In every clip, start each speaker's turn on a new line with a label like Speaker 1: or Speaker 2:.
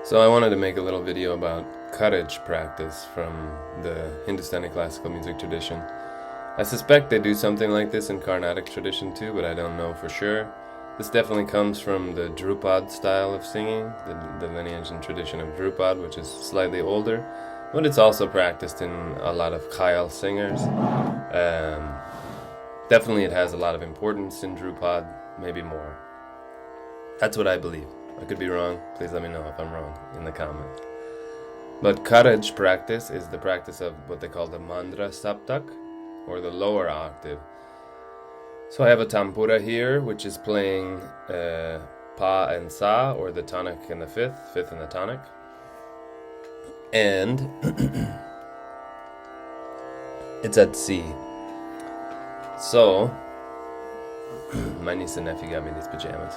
Speaker 1: So I wanted to make a little video about Kharaj practice from the Hindustani classical music tradition. I suspect they do something like this in Carnatic tradition too, but I don't know for sure. This definitely comes from the Drupad style of singing, the lineage and tradition of Drupad, which is slightly older, but it's also practiced in a lot of Khyal singers. Definitely it has a lot of importance in Drupad, maybe more. That's what I believe. I could be wrong. Please let me know if I'm wrong in the comments. But Kharaj practice is the practice of what they call the Mandra Saptak, or the lower octave. So I have a tampura here, which is playing pa and sa, or the tonic and the fifth and the tonic. And it's at C. So, my niece and nephew got me these pajamas.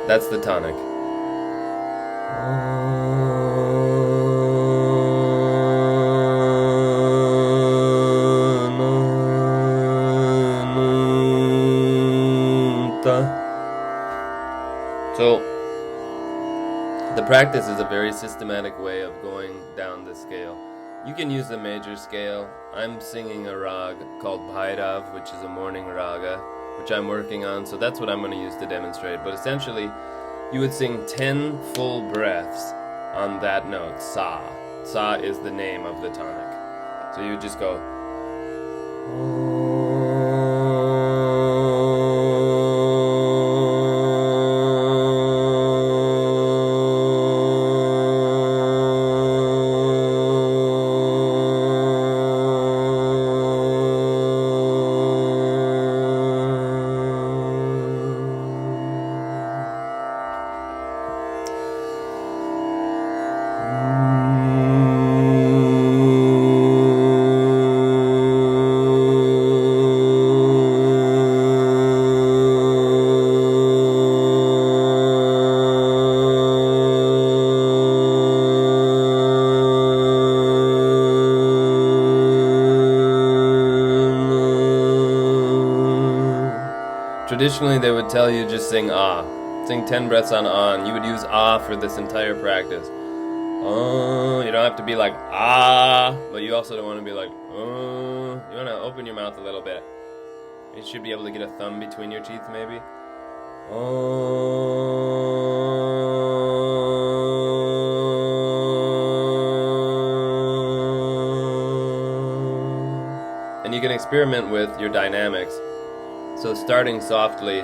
Speaker 1: That's the tonic. So, the practice is a very systematic way of going down the scale. You can use the major scale. I'm singing a rag called Bhairav, which is a morning raga, which I'm working on, so that's what I'm going to use to demonstrate. But essentially, you would sing 10 full breaths on that note, sa. Sa is the name of the tonic. So you would just go... Traditionally, they would tell you just sing ah. Sing 10 breaths on ah, and you would use ah for this entire practice. You don't have to be like ah, but you also don't want to be like You want to open your mouth a little bit. You should be able to get a thumb between your teeth, maybe. And you can experiment with your dynamics. So starting softly,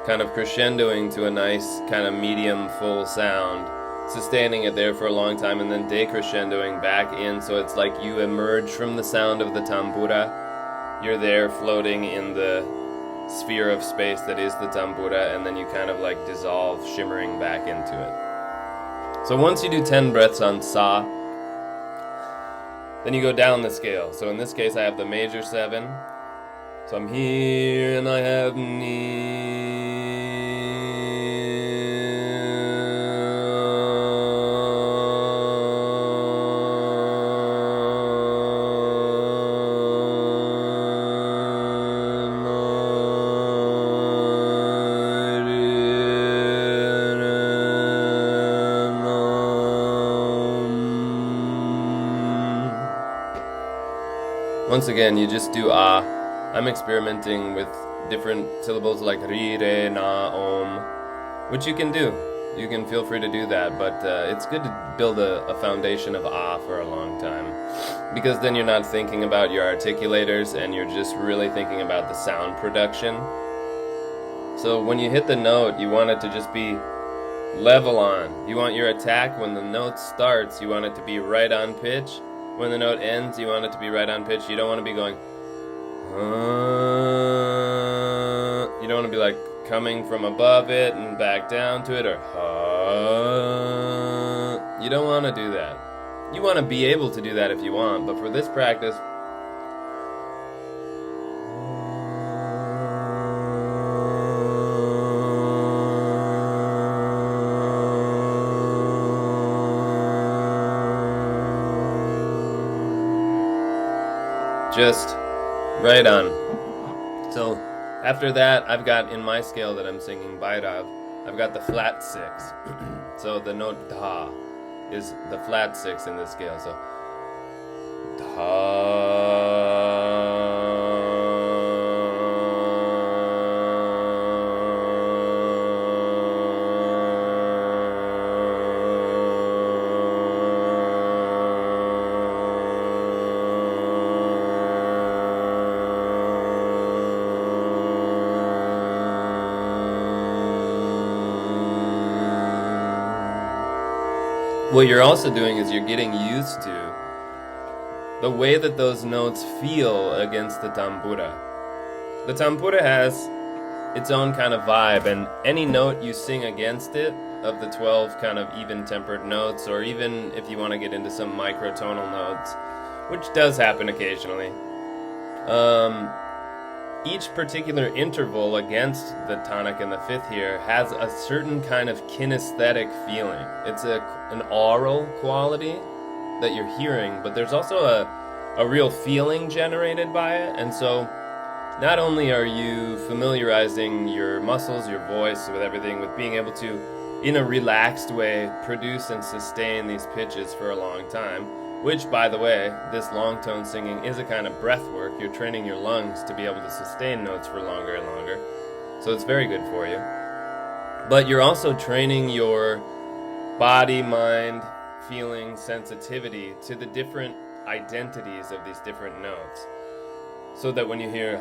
Speaker 1: kind of crescendoing to a nice kind of medium full sound, sustaining it there for a long time, and then decrescendoing back in, so it's like you emerge from the sound of the tambura. You're there floating in the sphere of space that is the tambura, and then you kind of like dissolve, shimmering back into it. So once you do 10 breaths on sa, then you go down the scale. So in this case I have the major 7. So I'm here and I have Once again, you just do ah. I'm experimenting with different syllables like ri, re, na, om, which you can do. You can feel free to do that, but it's good to build a foundation of ah for a long time, because then you're not thinking about your articulators and you're just really thinking about the sound production. So when you hit the note, you want it to just be level on. You want your attack when the note starts, you want it to be right on pitch. When the note ends, you want it to be right on pitch. You don't want to be going... You don't want to be like coming from above it and back down to it, or you don't want to do that. You want to be able to do that if you want, but for this practice, Just right on. So after that, I've got in my scale that I'm singing Bhairav, I've got the flat 6. So the note dha is the flat 6 in this scale. So dha. What you're also doing is you're getting used to the way that those notes feel against the tambura. The tambura has its own kind of vibe, and any note you sing against it, of the 12 kind of even-tempered notes, or even if you want to get into some microtonal notes, which does happen occasionally, each particular interval against the tonic and the fifth here has a certain kind of kinesthetic feeling. It's an aural quality that you're hearing, but there's also a real feeling generated by it. And so not only are you familiarizing your muscles, your voice with everything, with being able to, in a relaxed way, produce and sustain these pitches for a long time, which, by the way, this long tone singing is a kind of breath work. You're training your lungs to be able to sustain notes for longer and longer. So it's very good for you. But you're also training your body, mind, feeling, sensitivity to the different identities of these different notes. So that when you hear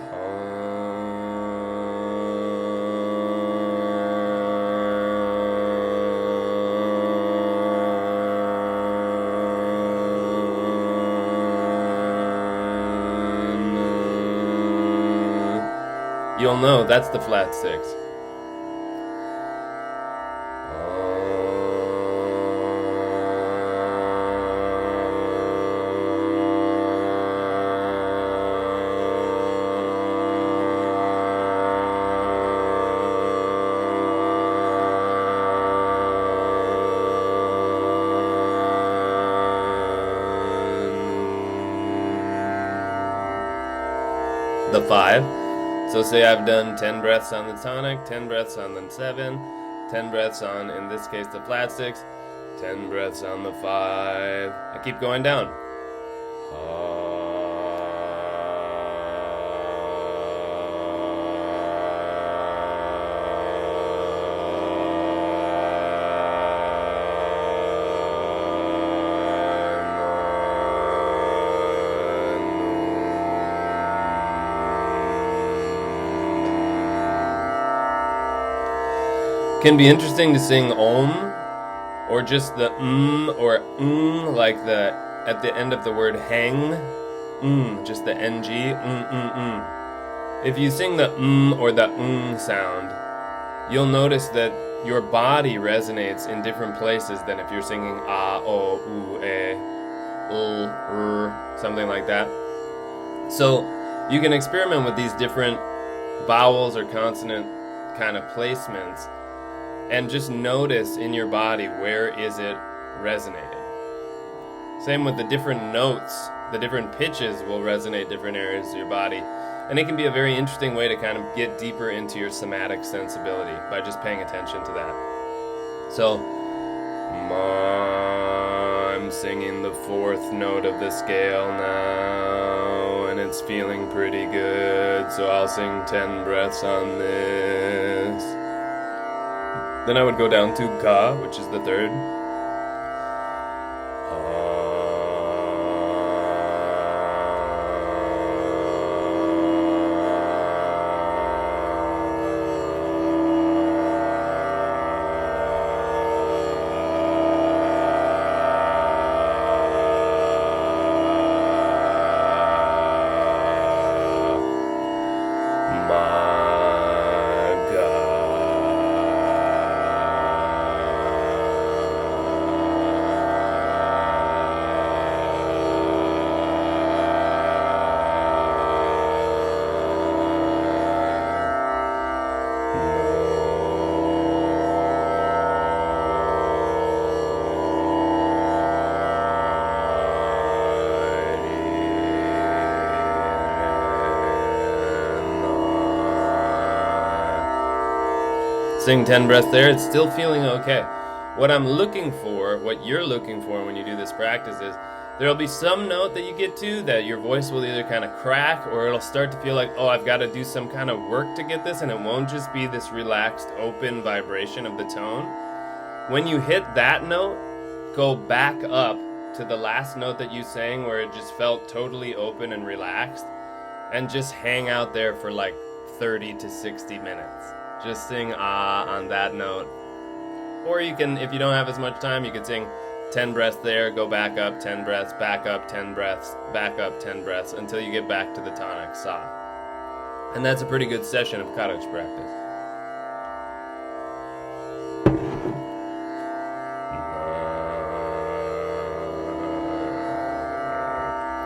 Speaker 1: you'll know that's the flat 6. The 5. So say I've done 10 breaths on the tonic, 10 breaths on the 7, 10 breaths on, in this case, the flat 6, 10 breaths on the 5. I keep going down. Can be interesting to sing om, or just the or like the at the end of the word hang, just the ng, If you sing the or the sound, you'll notice that your body resonates in different places than if you're singing a, o, u, e, something like that. So you can experiment with these different vowels or consonant kind of placements, and just notice in your body, where is it resonating. Same with the different notes, the different pitches will resonate different areas of your body. And it can be a very interesting way to kind of get deeper into your somatic sensibility by just paying attention to that. So, I'm singing the 4th note of the scale now, and it's feeling pretty good, so I'll sing 10 breaths on this. Then I would go down to Ka, which is the 3rd. sing 10 breaths there, it's still feeling okay. What I'm looking for, what you're looking for when you do this practice is there'll be some note that you get to that your voice will either kind of crack or it'll start to feel like, oh, I've got to do some kind of work to get this, and it won't just be this relaxed, open vibration of the tone. When you hit that note, go back up to the last note that you sang where it just felt totally open and relaxed, and just hang out there for like 30 to 60 minutes. Just sing ah on that note. Or you can, if you don't have as much time, you can sing 10 breaths there, go back up, 10 breaths, back up, 10 breaths, back up, 10 breaths, until you get back to the tonic sa. And that's a pretty good session of Kharaj practice.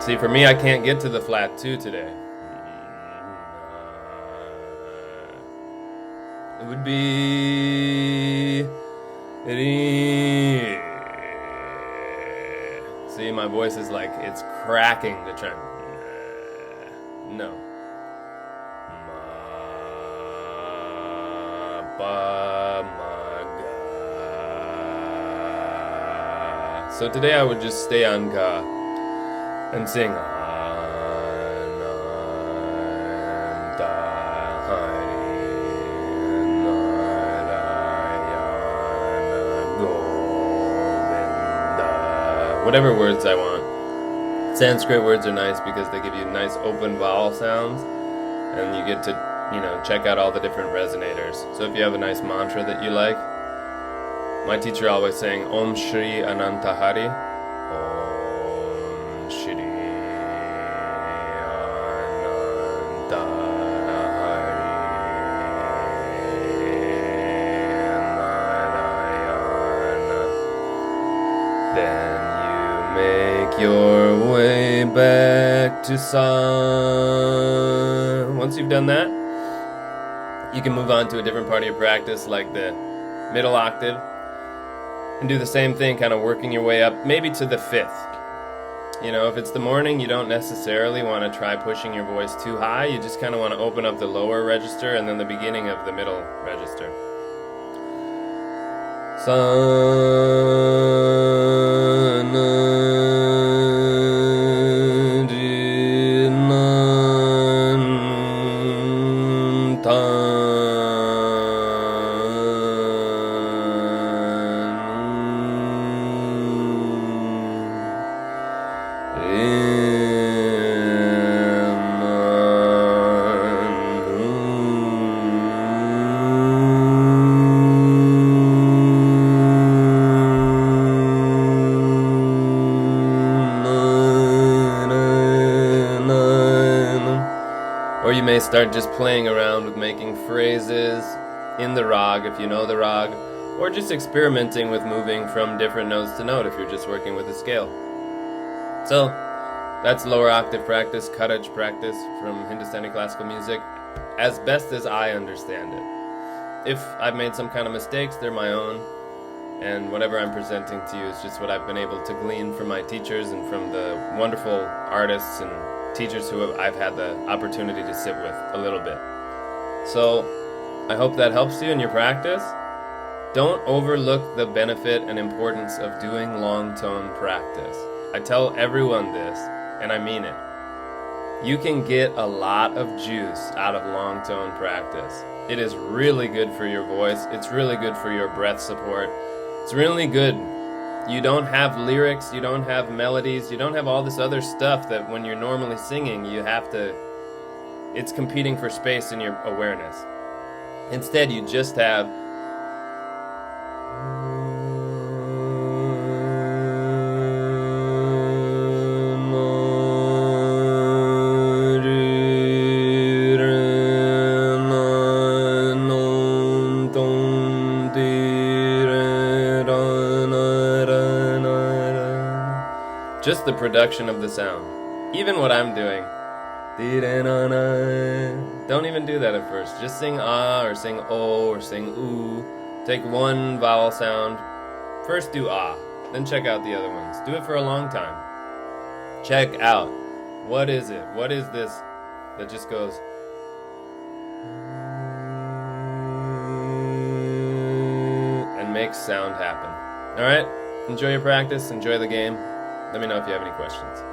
Speaker 1: See, for me, I can't get to the flat 2 today. It would be... See, my voice is like, it's cracking to try. No. Ma, ba, ma, ga. So today I would just stay on ga and sing whatever words I want. Sanskrit words are nice because they give you nice open vowel sounds, and you get to, check out all the different resonators. So if you have a nice mantra that you like, my teacher always sang Om Shri Anantahari. Om Shri Anantahari. Then make your way back to Sa. Once you've done that, you can move on to a different part of your practice, like the middle octave, and do the same thing, kind of working your way up, maybe to the 5th. If it's the morning, you don't necessarily want to try pushing your voice too high. You just kind of want to open up the lower register and then the beginning of the middle register. Sa. You may start just playing around with making phrases in the rag if you know the rag, or just experimenting with moving from different notes to note if you're just working with a scale. So that's lower octave practice, Kharaj practice from Hindustani classical music, as best as I understand it. If I've made some kind of mistakes, they're my own, and whatever I'm presenting to you is just what I've been able to glean from my teachers and from the wonderful artists and teachers who I've had the opportunity to sit with a little bit. So I hope that helps you in your practice. Don't overlook the benefit and importance of doing long tone practice. I tell everyone this, and I mean it. You can get a lot of juice out of long tone practice. It is really good for your voice. It's really good for your breath support. It's really good. You don't have lyrics, you don't have melodies, you don't have all this other stuff that when you're normally singing, it's competing for space in your awareness. Instead, you just have just the production of the sound. Even what I'm doing. Don't even do that at first. Just sing ah, or sing o, or sing oo. Take one vowel sound. First do ah, then check out the other ones. Do it for a long time. Check out. What is it? What is this that just goes... makes sound happen. Alright? Enjoy your practice, enjoy the game. Let me know if you have any questions.